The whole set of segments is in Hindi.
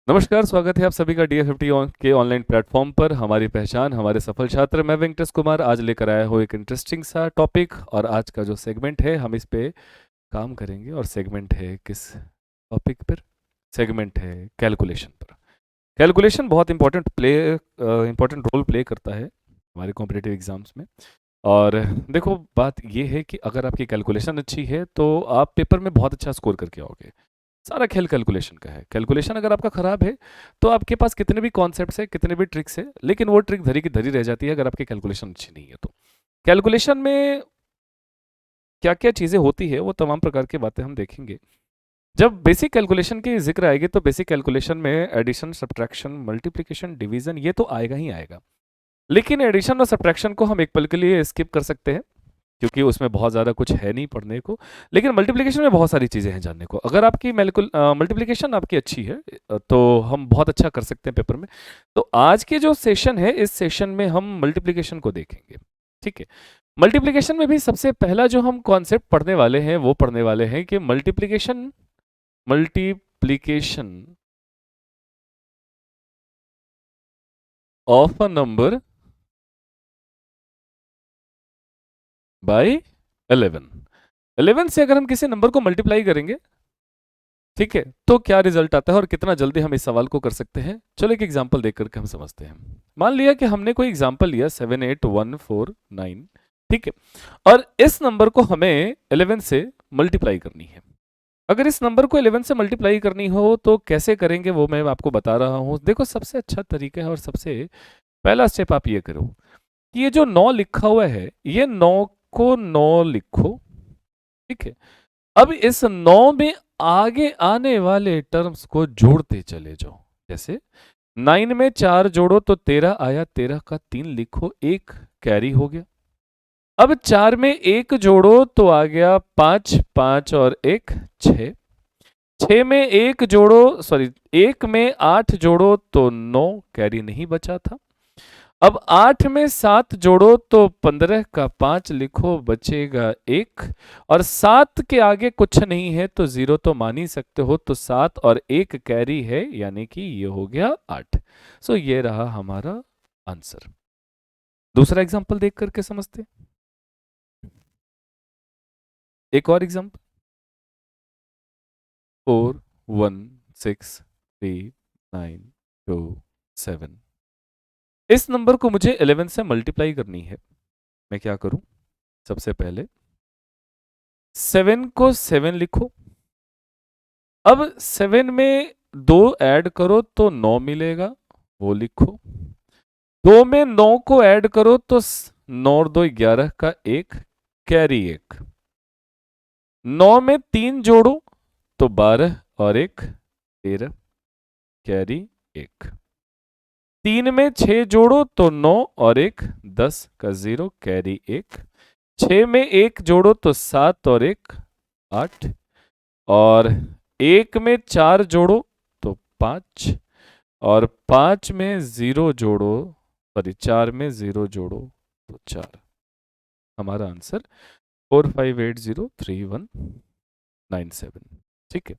नमस्कार, स्वागत है आप सभी का DF50 के ऑनलाइन प्लेटफॉर्म पर। हमारी पहचान हमारे सफल छात्र। मैं वेंकटेश कुमार आज लेकर आया हूँ एक इंटरेस्टिंग सा टॉपिक, और आज का जो सेगमेंट है हम इस पे काम करेंगे। और सेगमेंट है किस टॉपिक पर? सेगमेंट है कैलकुलेशन पर। कैलकुलेशन बहुत इंपॉर्टेंट रोल प्ले करता है हमारे कॉम्पिटिटिव एग्जाम्स में। और देखो, बात ये है कि अगर आपकी कैलकुलेशन अच्छी है तो आप पेपर में बहुत अच्छा स्कोर करके आओगे। सारा खेल कैलकुलेशन का है। कैलकुलेशन अगर आपका खराब है तो आपके पास कितने भी कॉन्सेप्ट्स है, कितने भी ट्रिक्स है, लेकिन वो ट्रिक धरी की धरी रह जाती है अगर आपकी कैलकुलेशन अच्छी नहीं है तो। कैलकुलेशन में क्या क्या चीज़ें होती है वो तमाम प्रकार की बातें हम देखेंगे। जब बेसिक कैलकुलेशन की जिक्र आएगी तो बेसिक कैलकुलेशन में एडिशन, सब्ट्रैक्शन, मल्टीप्लिकेशन, डिवीजन ये तो आएगा ही आएगा। लेकिन एडिशन और सब्ट्रैक्शन को हम एक पल के लिए स्किप कर सकते हैं क्योंकि उसमें बहुत ज़्यादा कुछ है नहीं पढ़ने को। लेकिन मल्टीप्लिकेशन में बहुत सारी चीज़ें हैं जानने को। अगर आपकी मल्टीप्लिकेशन आपकी अच्छी है तो हम बहुत अच्छा कर सकते हैं पेपर में। तो आज के जो सेशन है, इस सेशन में हम मल्टीप्लिकेशन को देखेंगे। ठीक है। मल्टीप्लिकेशन में भी सबसे पहला जो हम कॉन्सेप्ट पढ़ने वाले हैं वो पढ़ने वाले हैं कि multiplication multiplication of a number by 11। 11 से अगर हम किसी नंबर को मल्टीप्लाई करेंगे, ठीक है, तो क्या रिजल्ट आता है और कितना जल्दी हम इस सवाल को कर सकते हैं, चलो एक एग्जांपल देख करके हम समझते हैं। मान लिया कि हमने कोई एग्जांपल लिया 78149, ठीक है, और इस नंबर को हमें 11 से मल्टीप्लाई करनी है। अगर इस नंबर को 11 से मल्टीप्लाई करनी हो तो कैसे करेंगे वो मैं आपको बता रहा हूं। देखो, सबसे अच्छा तरीका है और सबसे पहला स्टेप आप ये करो कि ये जो 9 लिखा हुआ है, ये 9 को 9 लिखो। ठीक है। अब इस 9 में आगे आने वाले टर्म्स को जोड़ते चले जाओ। जैसे 9 में 4 जोड़ो तो 13 आया, 13 का 3 लिखो, 1 कैरी हो गया। अब 4 में 1 जोड़ो तो आ गया 5, 5 और 1 6। 6 में 1 जोड़ो, सॉरी 1 में 8 जोड़ो तो 9 कैरी नहीं बचा था। अब 8 में 7 जोड़ो तो 15 का 5 लिखो, बचेगा 1। और 7 के आगे कुछ नहीं है तो 0 तो मान ही सकते हो, तो 7 और 1 कैरी है, यानी कि ये हो गया 8। सो ये रहा हमारा आंसर। दूसरा एग्जांपल देख करके समझते हैं। एक और एग्जांपल, 4 1 6 3 9 2 7। इस नंबर को मुझे 11 से मल्टीप्लाई करनी है। मैं क्या करूं? सबसे पहले 7 को 7 लिखो। अब 7 में 2 ऐड करो तो 9 मिलेगा, वो लिखो। 2 में 9 को ऐड करो तो 9 और 2 11 का 1 कैरी 1। 9 में 3 जोड़ो तो 12 और 1 13 कैरी 1। 3 में 6 जोड़ो तो 9 और 1 10 का 0 कैरी 1। 6 में 1 जोड़ो तो 7 और 1 8। और 1 में 4 जोड़ो तो 5। और 5 में 0 जोड़ो, सॉरी 4 में 0 जोड़ो तो 4। हमारा आंसर 45803197। ठीक है।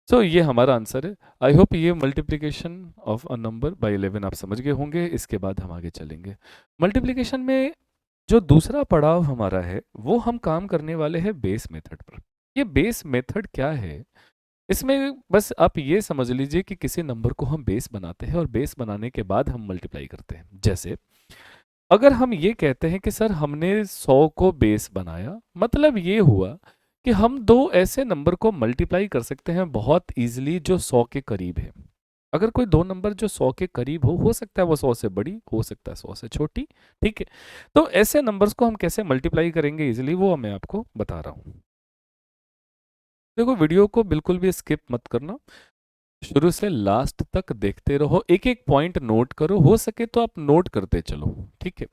सो ये हमारा आंसर है। आई होप ये multiplication of a number by 11 आप समझ गए होंगे। इसके बाद हम आगे चलेंगे। मल्टीप्लिकेशन में जो दूसरा पड़ाव हमारा है वो हम काम करने वाले हैं बेस मेथड पर। ये बेस मेथड क्या है? इसमें बस आप ये समझ लीजिए कि किसी नंबर को हम बेस बनाते हैं और बेस बनाने के बाद हम मल्टीप्लाई करते हैं। जैसे अगर हम ये कहते हैं कि सर हमने 100 को बेस बनाया, मतलब ये हुआ कि हम दो ऐसे नंबर को मल्टीप्लाई कर सकते हैं बहुत इजीली जो 100 के करीब है। अगर कोई दो नंबर जो 100 के करीब हो सकता है वो 100 से बड़ी, हो सकता है 100 से छोटी। ठीक है। तो ऐसे नंबर्स को हम कैसे मल्टीप्लाई करेंगे इजीली, वो मैं आपको बता रहा हूँ। देखो, वीडियो को बिल्कुल भी स्किप मत करना, शुरू से लास्ट तक देखते रहो, एक एक पॉइंट नोट करो, हो सके तो आप नोट करते चलो। ठीक है।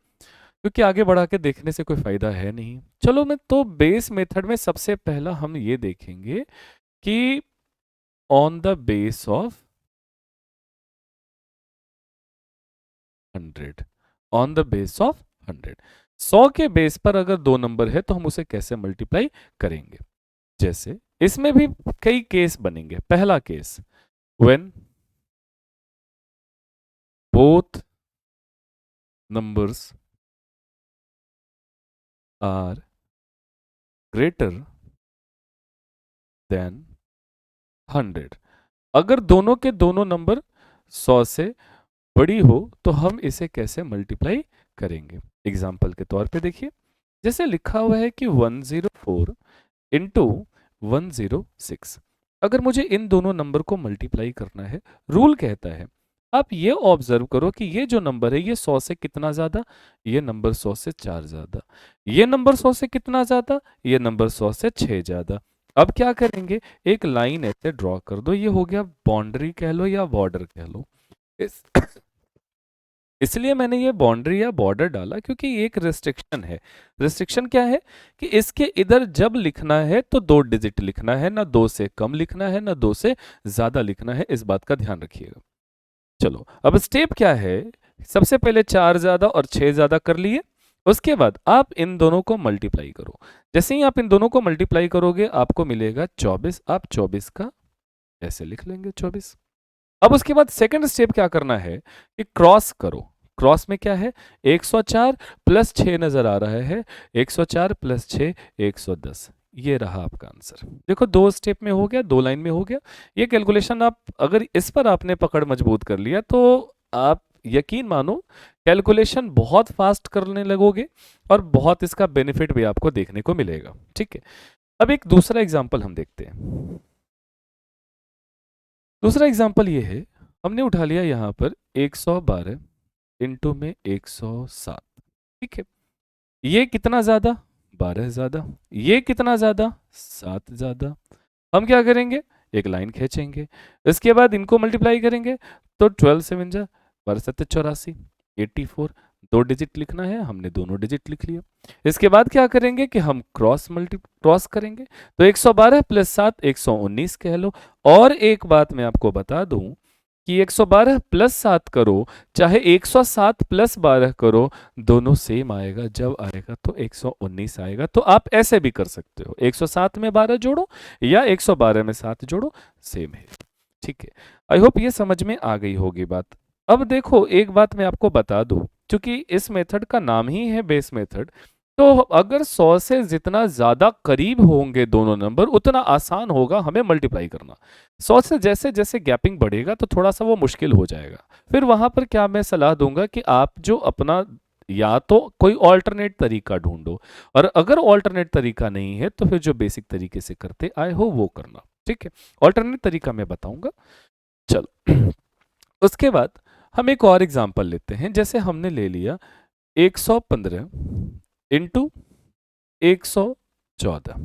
क्योंकि आगे बढ़ा के देखने से कोई फायदा है नहीं। चलो, मैं तो बेस मेथड में सबसे पहला हम ये देखेंगे कि on the base of 100, on the base of 100, 100 के बेस पर अगर दो नंबर है तो हम उसे कैसे मल्टीप्लाई करेंगे। जैसे इसमें भी कई केस बनेंगे। पहला case, when both numbers are greater than 100। अगर दोनों के दोनों नंबर 100 से बड़ी हो तो हम इसे कैसे मल्टीप्लाई करेंगे? एग्जाम्पल के तौर पे देखिए, जैसे लिखा हुआ है कि 104 इंटू 106। अगर मुझे इन दोनों नंबर को मल्टीप्लाई करना है, रूल कहता है, आप ये ऑब्जर्व करो कि ये जो नंबर है ये 100 से कितना ज्यादा, ये नंबर 100 से 4 ज्यादा, ये नंबर 100 से कितना ज्यादा, ये नंबर 100 से 6 ज्यादा। अब क्या करेंगे, एक लाइन ऐसे ड्रॉ कर दो, ये हो गया बाउंड्री कह लो या बॉर्डर कह लो। इस इसलिए मैंने ये बाउंड्री या बॉर्डर डाला क्योंकि ये एक रिस्ट्रिक्शन है। रिस्ट्रिक्शन क्या है कि इसके इधर जब लिखना है तो 2 डिजिट लिखना है, ना 2 से कम लिखना है, ना 2 से ज्यादा लिखना है, इस बात का ध्यान रखिएगा। चलो अब स्टेप क्या है, सबसे पहले 4 ज्यादा और 6 ज्यादा कर लिए, उसके बाद आप इन दोनों को मल्टीप्लाई करो। जैसे ही आप इन दोनों को मल्टीप्लाई करोगे आपको मिलेगा 24। आप 24 का ऐसे लिख लेंगे 24। अब उसके बाद सेकंड स्टेप क्या करना है कि क्रॉस करो। क्रॉस में क्या है, 104 प्लस 6 नजर आ रहा है, 104 प्लस 6 110। ये रहा आपका आंसर। देखो 2 स्टेप में हो गया, 2 लाइन में हो गया। ये कैलकुलेशन आप अगर इस पर आपने पकड़ मजबूत कर लिया तो आप यकीन मानो कैलकुलेशन बहुत फास्ट करने लगोगे और बहुत इसका बेनिफिट भी आपको देखने को मिलेगा। ठीक है, अब एक दूसरा एग्जाम्पल हम देखते हैं। दूसरा एग्जाम्पल ये है, हमने उठा लिया यहाँ पर 112 इंटू में 107। ठीक है, ये कितना ज्यादा, 12 ज्यादा, ये कितना ज्यादा, 7 ज्यादा। हम क्या करेंगे, एक लाइन खींचेंगे, इसके बाद इनको मल्टीप्लाई करेंगे तो 12 7 जा 12 7 84, 84। 2 डिजिट लिखना है, हमने दोनों डिजिट लिख लिया। इसके बाद क्या करेंगे कि हम क्रॉस करेंगे, तो 112 प्लस 7 119 कह लो। और एक बात मैं आपको बता दूं कि 112 प्लस 7 करो चाहे 107 प्लस 12 करो, दोनों सेम आएगा। जब आएगा तो 119 आएगा। तो आप ऐसे भी कर सकते हो, 107 में 12 जोड़ो या 112 में 7 जोड़ो, सेम है। ठीक है, आई होप ये समझ में आ गई होगी बात। अब देखो एक बात मैं आपको बता दूं, क्योंकि इस मेथड का नाम ही है बेस मेथड, तो अगर 100 से जितना ज्यादा करीब होंगे दोनों नंबर उतना आसान होगा हमें मल्टीप्लाई करना। 100 से जैसे जैसे गैपिंग बढ़ेगा तो थोड़ा सा वो मुश्किल हो जाएगा। फिर वहां पर क्या मैं सलाह दूंगा कि आप जो अपना या तो कोई ऑल्टरनेट तरीका ढूंढो, और अगर ऑल्टरनेट तरीका नहीं है तो फिर जो बेसिक तरीके से करते आए हो वो करना। ठीक है, ऑल्टरनेट तरीका मैं बताऊंगा। चलो उसके बाद हम एक और एग्जांपल लेते हैं। जैसे हमने ले लिया 115 इंटू 114।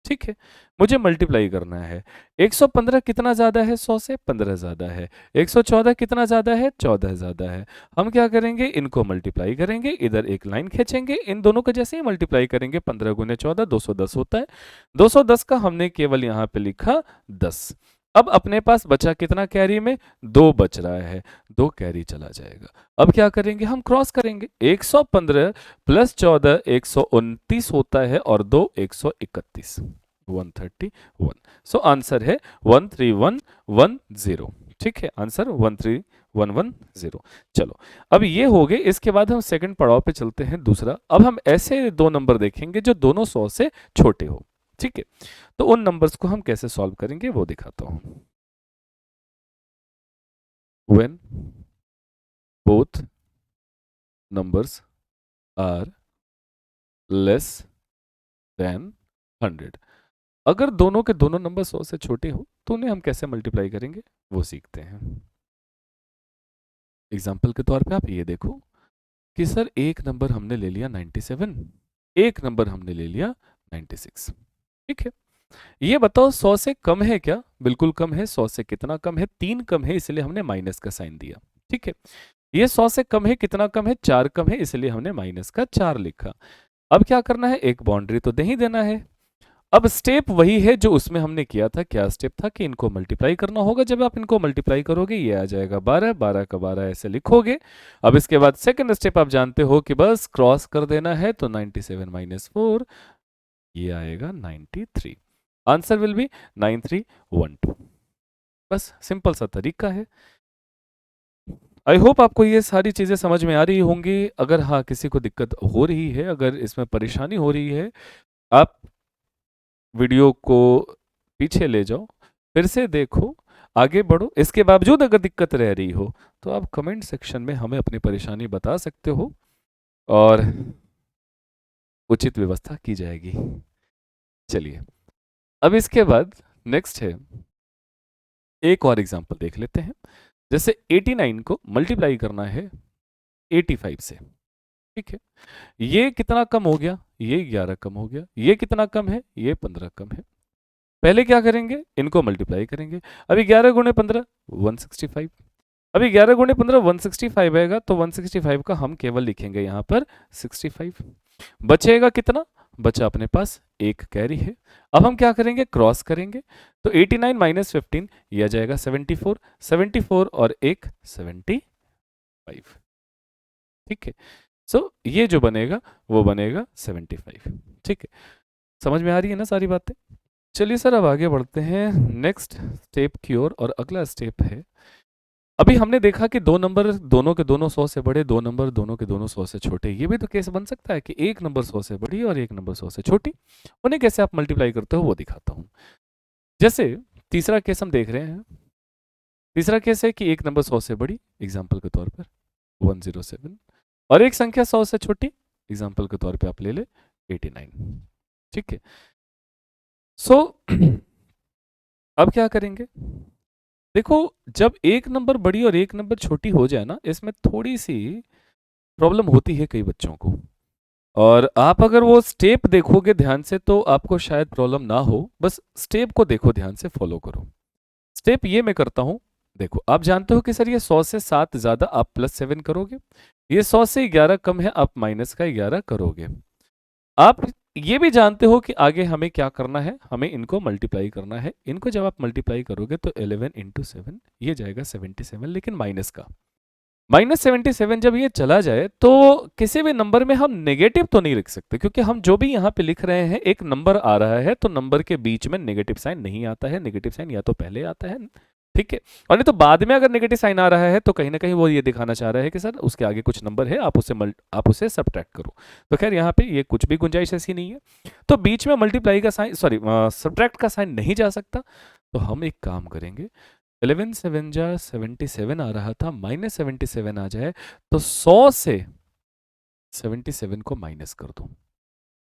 ठीक है, मुझे मल्टीप्लाई करना है। 115 कितना ज्यादा है 100 से, 15 ज्यादा है। 114 कितना ज्यादा है, 14 ज्यादा है। हम क्या करेंगे, इनको मल्टीप्लाई करेंगे, इधर एक लाइन खींचेंगे, इन दोनों को जैसे ही मल्टीप्लाई करेंगे 15 गुने 14 210 होता है। 210 का हमने केवल यहाँ पे लिखा 10। अब अपने पास बचा कितना कैरी में, 2 बच रहा है, 2 कैरी चला जाएगा। अब क्या करेंगे, हम क्रॉस करेंगे। 115 प्लस 14 129 होता है और 2 131, 131। सो आंसर है 13110। ठीक है, आंसर 13110। चलो अब ये हो गए। इसके बाद हम सेकंड पड़ाव पे चलते हैं, दूसरा। अब हम ऐसे दो नंबर देखेंगे जो दोनों 100 से छोटे हो। ठीक है, तो उन नंबर्स को हम कैसे सॉल्व करेंगे वो दिखाता हूं। When both numbers are less than 100। अगर दोनों के दोनों नंबर 100 से छोटे हो तो उन्हें हम कैसे मल्टीप्लाई करेंगे वो सीखते हैं। एग्जाम्पल के तौर पे आप ये देखो कि सर एक नंबर हमने ले लिया 97, एक नंबर हमने ले लिया 96। ठीक है, ये बताओ 100 से कम है क्या? बिल्कुल कम है। 100 से कितना कम है, 3 कम है, इसलिए हमने माइनस का साइन दिया। ठीक है, ये 100 से कम है, कितना कम है, 4 कम है, इसलिए हमने माइनस का 4 लिखा। अब क्या करना है, एक बाउंड्री तो दे ही देना है। अब स्टेप वही है जो उसमें हमने किया था। क्या स्टेप था कि इनको मल्टीप्लाई करना होगा। जब आप इनको मल्टीप्लाई करोगे ये आ जाएगा 12, 12 का 12 ऐसे लिखोगे। अब इसके बाद सेकंड स्टेप आप जानते हो कि बस क्रॉस कर देना है, तो 97 माइनस 4 ये आएगा 93। Answer will be 9312। बस सिंपल सा तरीका है। आई होप आपको ये सारी चीज़ें समझ में आ रही होंगी। अगर हाँ किसी को दिक्कत हो रही है, अगर इसमें परेशानी हो रही है, आप वीडियो को पीछे ले जाओ, फिर से देखो, आगे बढ़ो। इसके बावजूद अगर दिक्कत रह रही हो तो आप कमेंट सेक्शन में हमें अपनी परेशानी बता सकते हो और उचित व्यवस्था की जाएगी। चलिए, अब इसके बाद नेक्स्ट है, एक और एग्जांपल देख लेते हैं। जैसे 89 को मल्टीप्लाई करना है 85 से, ठीक है। ये कितना कम हो गया? ये 11 कम हो गया। ये कितना कम है? ये 15 कम है। पहले क्या करेंगे? इनको मल्टीप्लाई करेंगे। अभी 11 गुणे 15 165। अभी 11 गुणे 15 165 आएगा, तो 165 का हम केवल लिखेंगे यहाँ पर 65। बचेगा कितना? बचा अपने पास एक कैरी है। अब हम क्या करेंगे? क्रॉस करेंगे। तो 89 माइनस 15 यह जाएगा 74। 74 और एक 75, ठीक है। सो ये जो बनेगा वो बनेगा 75, ठीक है। समझ में आ रही है ना सारी बातें? चलिए सर, अब आगे बढ़ते हैं नेक्स्ट स्टेप की ओर, और अगला स्टेप है, अभी हमने देखा कि दो नंबर दोनों के दोनों 100 से बड़े, दो नंबर दोनों के दोनों 100 से छोटे। ये भी तो केस बन सकता है कि एक नंबर 100 से बड़ी और एक नंबर 100 से छोटी। उन्हें कैसे आप मल्टीप्लाई करते हो वो दिखाता हूं। जैसे तीसरा केस हम देख रहे हैं। तीसरा केस है कि एक नंबर 100 से बड़ी, एग्जाम्पल के तौर पर 107, और एक संख्या 100 से छोटी, एग्जाम्पल के तौर पर आप ले ले 89, ठीक है। सो अब क्या करेंगे? देखो, जब एक नंबर बड़ी और एक नंबर छोटी हो जाए ना, इसमें थोड़ी सी प्रॉब्लम होती है कई बच्चों को। और आप अगर वो स्टेप देखोगे ध्यान से तो आपको शायद प्रॉब्लम ना हो। बस स्टेप को देखो, ध्यान से फॉलो करो। स्टेप ये मैं करता हूं। देखो, आप जानते हो कि सर ये 100 से 7 ज्यादा, आप +7 करोगे। ये 100 से 11 कम है, आप माइनस का 11 करोगे। आप ये भी जानते हो कि आगे हमें क्या करना है, हमें इनको मल्टीप्लाई करना है। इनको जब आप मल्टीप्लाई करोगे तो 11 इंटू 7 ये जाएगा 77, लेकिन माइनस का -77 जब ये चला जाए तो किसी भी नंबर में हम नेगेटिव तो नहीं लिख सकते, क्योंकि हम जो भी यहाँ पे लिख रहे हैं एक नंबर आ रहा है, तो नंबर के बीच में नेगेटिव साइन नहीं आता है। नेगेटिव साइन या तो पहले आता है, ठीक है, और नहीं तो बाद में अगर नेगेटिव साइन आ रहा है तो कहीं ना कहीं वो ये दिखाना चाह रहा है कि सर उसके आगे कुछ नंबर है, आप उसे सब्ट्रैक्ट करो। तो खैर यहाँ पे ये कुछ भी गुंजाइश ऐसी नहीं है, तो बीच में मल्टीप्लाई का साइन, सॉरी सब्ट्रैक्ट का साइन नहीं जा सकता। तो हम एक काम करेंगे, 11 7 जा 77 आ रहा था, -77 आ जाए तो 100 से 77 को माइनस कर दो।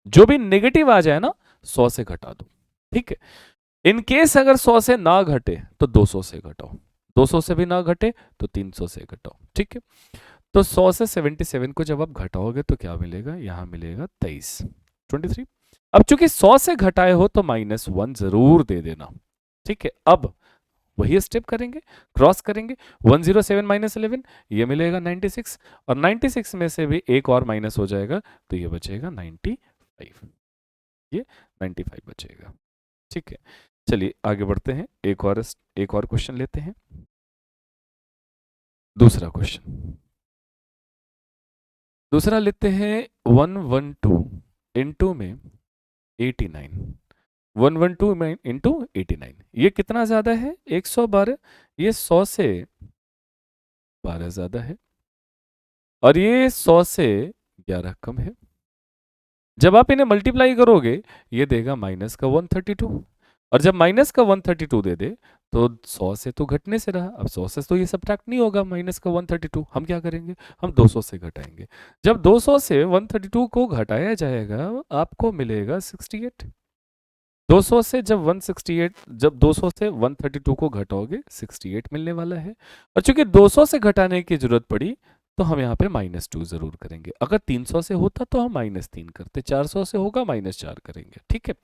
जो भी नेगेटिव आ जाए ना 100 से घटा दो, ठीक है। इन केस अगर 100 से ना घटे तो 200 से घटाओ, 200 से भी ना घटे तो 300 से घटाओ, ठीक है। तो 100 से 77 को जब आप घटाओगे तो क्या मिलेगा? यहां मिलेगा 23। अब चूंकि 100 से घटाए हो तो -1 जरूर दे देना, ठीक है। अब वही स्टेप करेंगे, क्रॉस करेंगे। 107 माइनस 11 ये मिलेगा 96, और 96 में से भी एक और माइनस हो जाएगा तो ये बचेगा 95, ये 95 बचेगा, ठीक है। चलिए आगे बढ़ते हैं, एक और क्वेश्चन लेते हैं। दूसरा क्वेश्चन, दूसरा लेते हैं 112 इंटू में 89। 112 में इंटू 89, ये कितना ज्यादा है? 112। ये 100 से 12 ज्यादा है, और ये 100 से 11 कम है। जब आप इन्हें मल्टीप्लाई करोगे ये देगा माइनस का 132, और जब माइनस का 132 दे दे तो 100 से तो घटने से रहा, अब 100 से तो ये सब्ट्रैक्ट नहीं होगा माइनस का 132। हम क्या करेंगे? हम 200 से घटाएंगे। जब 200 से 132 को घटाया जाएगा आपको मिलेगा 68। 200 से जब 168, जब 200 से 132 को घटाओगे 68 मिलने वाला है। और चूंकि 200 से घटाने की जरूरत पड़ी तो हम यहाँ पे -2 जरूर करेंगे। अगर 300 से होता तो हम -3 करते, 400 से होगा -4 करेंगे, ठीक है।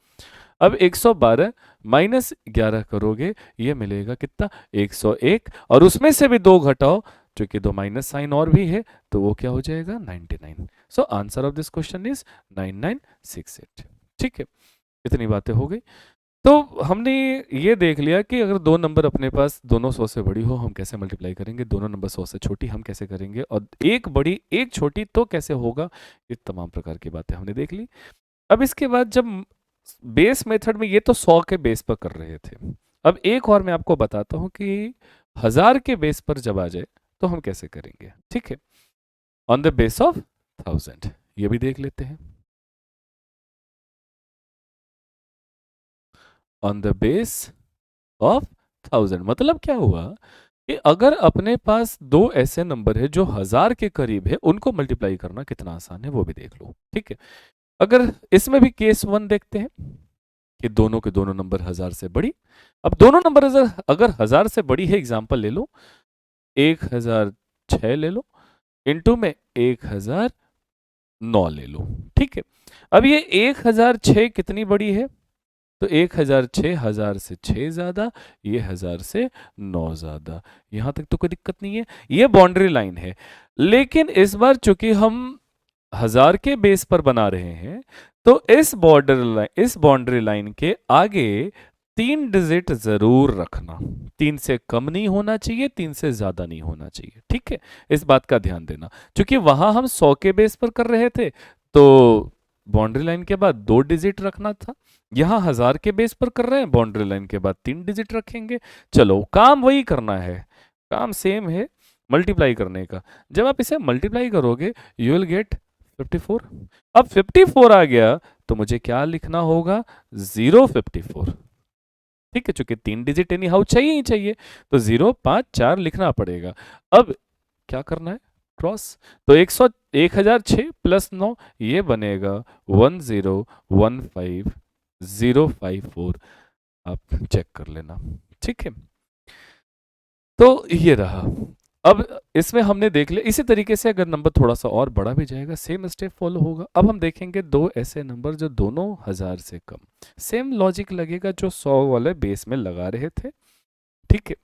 अब 112 -11 करोगे ये मिलेगा कितना? 101, और उसमें से भी 2 घटाओ, क्योंकि 2 माइनस साइन और भी है, तो वो क्या हो जाएगा? 99। So answer of this question is 9968, ठीक है। इतनी बातें हो गई। तो हमने ये देख लिया कि अगर दो नंबर अपने पास दोनों 100 से बड़ी हो हम कैसे मल्टीप्लाई करेंगे, दोनों नंबर 100 से छोटी हम कैसे करेंगे, और एक बड़ी एक छोटी तो कैसे होगा। ये तमाम प्रकार की बातें हमने देख ली। अब इसके बाद जब बेस मेथड में, ये तो 100 के बेस पर कर रहे थे, अब एक और मैं आपको बताता हूं कि 1000 के बेस पर जब आ जाए तो हम कैसे करेंगे, ठीक है। ऑन द बेस ऑफ 1000 ये भी देख लेते हैं। ऑन द बेस ऑफ 1000 मतलब क्या हुआ कि अगर अपने पास दो ऐसे नंबर है जो 1000 के करीब है, उनको मल्टीप्लाई करना कितना आसान है वो भी देख लो, ठीक है। अगर इसमें भी केस 1 देखते हैं कि दोनों के दोनों नंबर 1000 से बड़ी। अब दोनों नंबर अगर 1000 से बड़ी है, एग्जांपल ले लो 1006 ले लो, इनटू में 1009 ले लो, ठीक है। अब ये 1006 कितनी बड़ी है, तो 1006 1000 से 6 ज्यादा, ये 1000 से 9 ज्यादा, यहां तक तो कोई दिक्कत नहीं है, ये बाउंड्री लाइन है। लेकिन इस बार चूंकि हम 1000 के बेस पर बना रहे हैं, तो इस बाउंड्री लाइन के आगे 3 डिजिट जरूर रखना, 3 से कम नहीं होना चाहिए, 3 से ज्यादा नहीं होना चाहिए, ठीक है। इस बात का ध्यान देना, क्योंकि वहां हम 100 के बेस पर कर रहे थे, तो बाउंड्री लाइन के बाद 2 डिजिट रखना था। यहां 1000 के बेस पर कर रहे हैं, बाउंड्री लाइन के बाद 3 डिजिट रखेंगे। चलो काम वही करना है, काम सेम है मल्टीप्लाई करने का। जब आप इसे मल्टीप्लाई करोगे यू विल गेट 54। अब 54 आ गया तो मुझे क्या लिखना होगा, 054, ठीक है, चूंकि 3 डिजिट एनी हाउ चाहिए ही चाहिए, तो 054 लिखना पड़ेगा। अब क्या करना है, क्रॉस, तो 1006 प्लस 9 ये बनेगा 1015054, आप चेक कर लेना, ठीक है। तो ये रहा। अब इसमें हमने देख लिया, इसी तरीके से अगर नंबर थोड़ा सा और बड़ा भी जाएगा सेम स्टेप फॉलो होगा। अब हम देखेंगे दो ऐसे नंबर जो दोनों 1000 से कम, सेम लॉजिक लगेगा जो 100 वाले बेस में लगा रहे थे, ठीक है।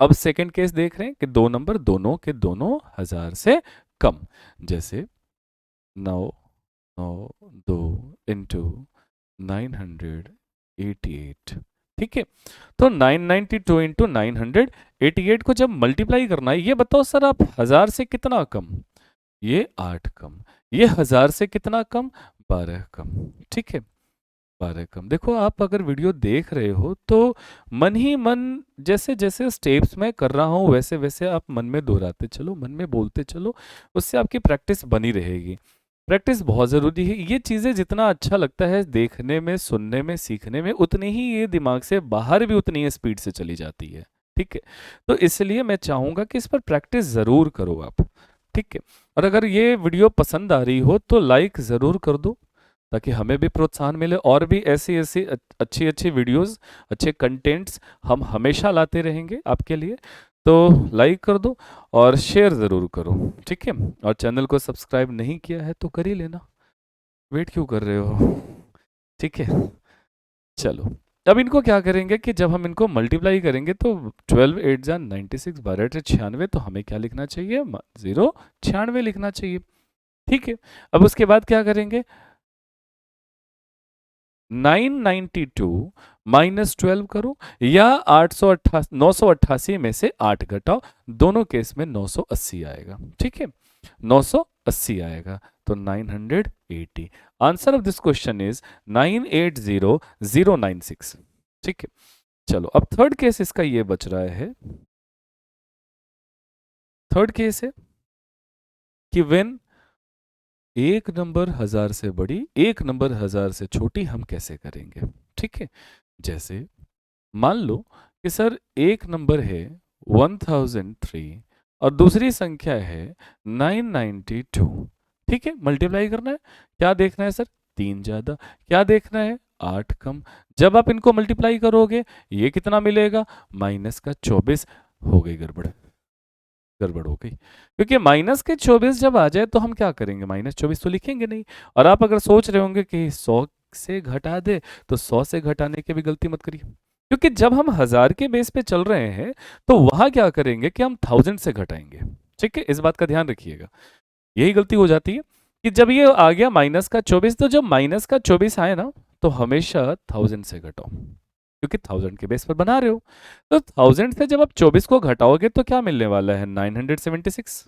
अब सेकंड केस देख रहे हैं कि दो नंबर दोनों के दोनों 1000 से कम, जैसे 992 इंटू 988, ठीक है। तो 992 इंटू 988 को जब मल्टीप्लाई करना है, ये बताओ सर आप 1000 से कितना कम, ये 8 कम, ये 1000 से कितना कम, 12 कम, ठीक है, 12 कम। देखो आप अगर वीडियो देख रहे हो तो मन ही मन, जैसे जैसे स्टेप्स मैं कर रहा हूँ वैसे वैसे आप मन में दोहराते चलो, मन में बोलते चलो, उससे आपकी प्रैक्टिस बनी रहेगी। प्रैक्टिस बहुत ज़रूरी है। ये चीज़ें जितना अच्छा लगता है देखने में, सुनने में, सीखने में, उतनी ही ये दिमाग से बाहर भी उतनी ही स्पीड से चली जाती है, ठीक है। तो इसलिए मैं चाहूँगा कि इस पर प्रैक्टिस ज़रूर करो आप, ठीक है। और अगर ये वीडियो पसंद आ रही हो तो लाइक ज़रूर कर दो, ताकि हमें भी प्रोत्साहन मिले, और भी ऐसी ऐसी अच्छी अच्छी वीडियोस, अच्छे कंटेंट्स हम हमेशा लाते रहेंगे आपके लिए। तो लाइक कर दो और शेयर ज़रूर करो, ठीक है। और चैनल को सब्सक्राइब नहीं किया है तो कर ही लेना, वेट क्यों कर रहे हो, ठीक है। चलो अब इनको क्या करेंगे कि जब हम इनको मल्टीप्लाई करेंगे तो 12 8 जा 96, 12 8 96, तो हमें क्या लिखना चाहिए, 096 लिखना चाहिए, ठीक है। अब उसके बाद क्या करेंगे, 992 माइनस 12 करो, या 988 में से 8 घटाओ, दोनों केस में 980 आएगा, ठीक है, 980 आएगा, तो 980। Answer of this question is 980096, ठीक है। चलो अब थर्ड केस इसका ये बच रहा है, थर्ड केस है कि व्हेन एक नंबर 1000 से बड़ी, एक नंबर 1000 से छोटी, हम कैसे करेंगे, ठीक है। जैसे मान लो कि सर एक नंबर है 1003 और दूसरी संख्या है 992, ठीक है। मल्टीप्लाई करना है, क्या देखना है सर, 3 ज्यादा, क्या देखना है, 8 कम। जब आप इनको मल्टीप्लाई करोगे ये कितना मिलेगा, -24। हो गई गड़बड़, गड़बड़ हो गई, क्योंकि -24 जब आ जाए तो हम क्या करेंगे, -24 तो लिखेंगे नहीं। और आप अगर सोच रहे होंगे कि 100 से घटा दे, तो 100 से घटाने की भी गलती मत करिए, क्योंकि जब हम 1000 के बेस पे चल रहे हैं तो वहां क्या करेंगे कि हम 1000 से घटाएंगे, ठीक है। इस बात का ध्यान रखिएगा, यही गलती हो जाती है कि जब ये आ गया -24, तो जब -24 आए ना तो हमेशा 1000 से घटाओ, क्योंकि 1000 के बेस पर बना रहे हो। तो 1000 से जब आप 24 को घटाओगे तो क्या मिलने वाला है, 976,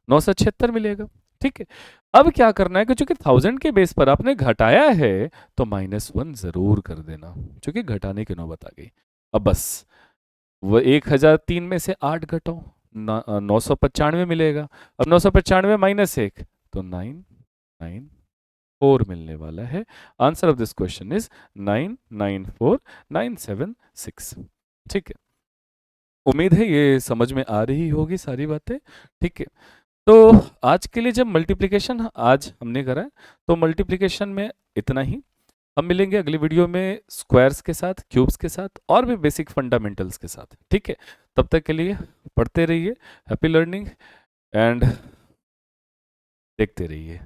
976 मिलेगा, ठीक है। अब क्या करना है कि चूंकि 1000 के बेस पर आपने घटाया है तो -1 जरूर कर देना, क्योंकि घटाने की नौबत आ गई। अब बस वो 1003 में से 8 घटाओ, 995 मिलेगा। अब 995 माइनस 1 तो 994 मिलने वाला है। Answer of this question is 994976। ठीक है, उम्मीद है ये समझ में आ रही होगी सारी बातें। ठीक है, तो आज के लिए जब मल्टीप्लिकेशन आज हमने करा है तो मल्टीप्लिकेशन में इतना ही। हम मिलेंगे अगली वीडियो में स्क्वायर्स के साथ, क्यूब्स के साथ और भी बेसिक फंडामेंटल्स के साथ। ठीक है, तब तक के लिए पढ़ते रहिए, हैप्पी लर्निंग एंड देखते रहिए।